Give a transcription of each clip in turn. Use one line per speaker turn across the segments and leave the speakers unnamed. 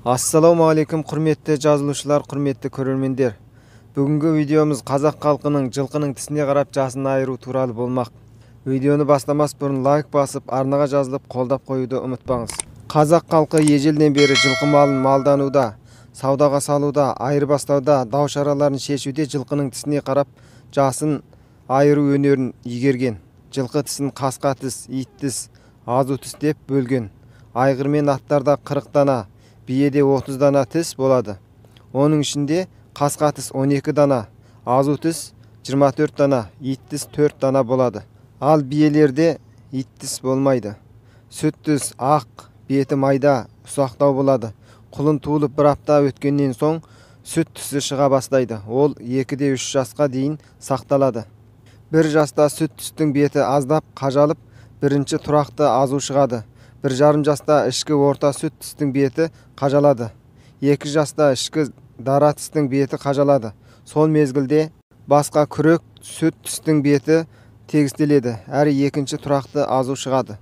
Assalamu alaikum құрметті жазылушылар, құрметті көрермендер. Бүгінгі видеомыз қазақ халқының жылқының тісіне қарап жасын айыру туралы болмақ. Видеоны бастамас бұрын лайк басып, арнаға жазылып, қолдап қоюды ұмытпаңыз. Қазақ халқы ежелден бері жылқы малын малдануда, саудаға салуда, айырбастауда, дау шараларын шешуде жылқының тісіне қарап жасын айыру өнерін игерген. Жылқы тісін қасқа тіс, ит тіс, азу тіс деп бөлген. Айғыр мен аттарда 40 дана, биеде 30 дана тіс болады. Оның ішінде қасқа тіс 12 дана, азу тіс 24 дана, ит тіс 4 дана болады. Ал биелерде ит тіс болмайды. Сүт тіс ақ, беті майда, ұсақтау болады. Құлын туылып бір апта өткеннен соң сүт тісі шыға бастайды. Ол 2-3 жасқа дейін сақталады. 1 жаста сүт тістің беті аздап қажалып, бірінші тұрақты азу шығады. 1,5 жаста ішкі орта сүт тістің беті қажалады. 2 жаста ішкі дара тістің беті қажалады. Сол мезгілде басқа күрек сүт тістің беті тегістеледі. Әрі екінші тұрақты азу шығады.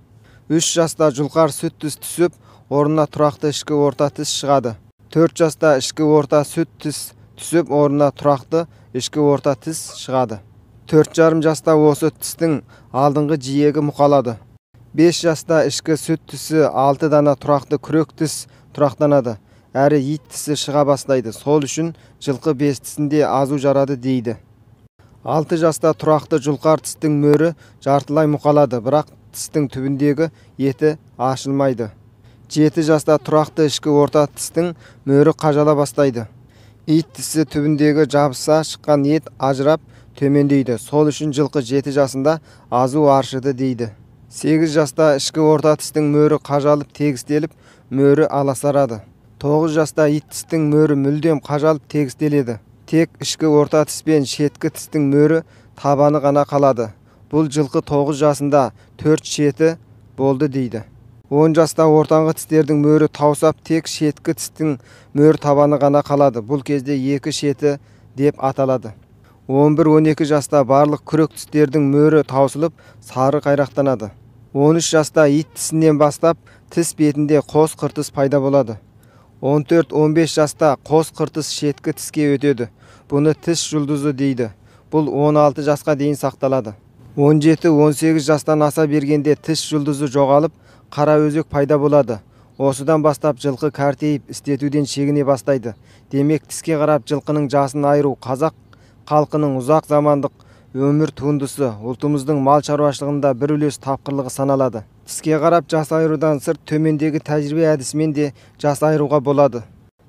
3 жаста жұлқар сүт тіс түсіп, орнына тұрақты ішкі орта тіс шығады. 4 жаста ішкі орта сүт тіс түсіп, орнына тұрақты ішкі орта тіс шығады. 4,5 жаста осы тістің алдыңғы жиегі мұқалады. 5 жаста ішкі сүт тісі 6 дана тұрақты күрек тіс тұрақтанады. Әрі ит тісі шыға бастайды. Сол үшін жылқы 5 тісінде азу жарады дейді. 6 жаста тұрақты жұлқар тістің мөрі жартылай мұқалады, бірақ тістің түбіндегі еті ашылмайды. 7 жаста тұрақты ішкі орта тістің мөрі қажала бастайды. Ит тісі түбіндегі жабыса шыққан ет ажырап төмендейді. Сол үшін жылқы 7 жасында азу аршыды дейді. 8 жаста ішкі орта тістің мөрі қажалып тегістеліп, мөрі аласарады. 9 жаста ит тістің мөрі мүлдем қажалып тегістеледі. Тек ішкі орта тіс пен шеткі тістің мөрі табаны ғана қалады. Бұл жылқы 9 жасында 4 шеті болды дейді. 10 жаста ортаңғы тістердің мөрі таусап, тек шеткі тістің мөр табаны ғана қалады. Бұл кезде 2 шеті деп аталады. 11-12 жаста барлық күрек тістердің мөрі таусылып, сары қайрақтанады. 13 жаста ит тісінен бастап тіс бетінде қос қыртыс пайда болады. 14-15 жаста қос қыртыс шеткі тіске өтеді. Бұны тіс жұлдызы дейді. Бұл 16 жасқа дейін сақталады. 17-18 жастан аса бергенде тіс жұлдызы жоғалып, қара өзек пайда болады. Осыдан бастап жылқы кәртейіп істетуден шегіне бастайды. Демек тіске қарап жылқының жасын айыру қазақ халқының ұзақ замандық өмір туындысы, ұлтымыздың мал шаруашылығында бір үлес тапқырлығы саналады. Тіске қарап жас айырудан сырт төмендегі тәжірибе әдісімен де жас айыруға болады.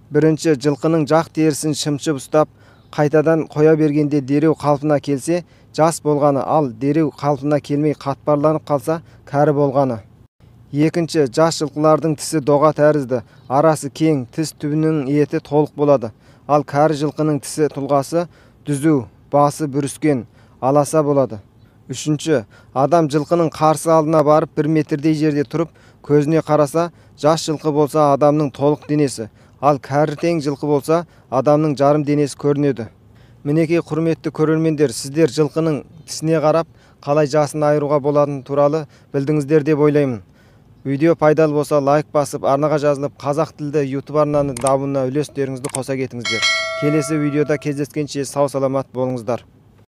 Бірінші, жылқының жақ терісін шымшып ұстап, қайтадан қоя бергенде дереу қалпына келсе, жас болғаны, ал дереу қалпына келмей қатпарланып қалса, кәрі болғаны. Екінші, жас жылқылардың тісі доға тәрізді, арасы кең, тіс түбінің еті толық болады. Ал кәрі жылқының тісі тұлғасы дүзу, басы бүріскен, аласа болады. Үшінші, адам жылқының қарсы алдына барып 1 метрдей жерде тұрып, көзіне қараса, жас жылқы болса адамның толық денесі, ал кәрі тең жылқы болса адамның жарым денесі көрінеді. Мінекей құрметті көрермендер, сіздер жылқының тісіне қарап, қалай жасын айыруға болатыны туралы білдіңіздер деп ойлаймын. Видео пайдалы болса лайк басып, арнаға жазылып, қазақ тілді YouTube арнаның дамуына үлестеріңізді қоса кетіңіздер. Келесі видеода кездескенше сау саламат болыңыздар.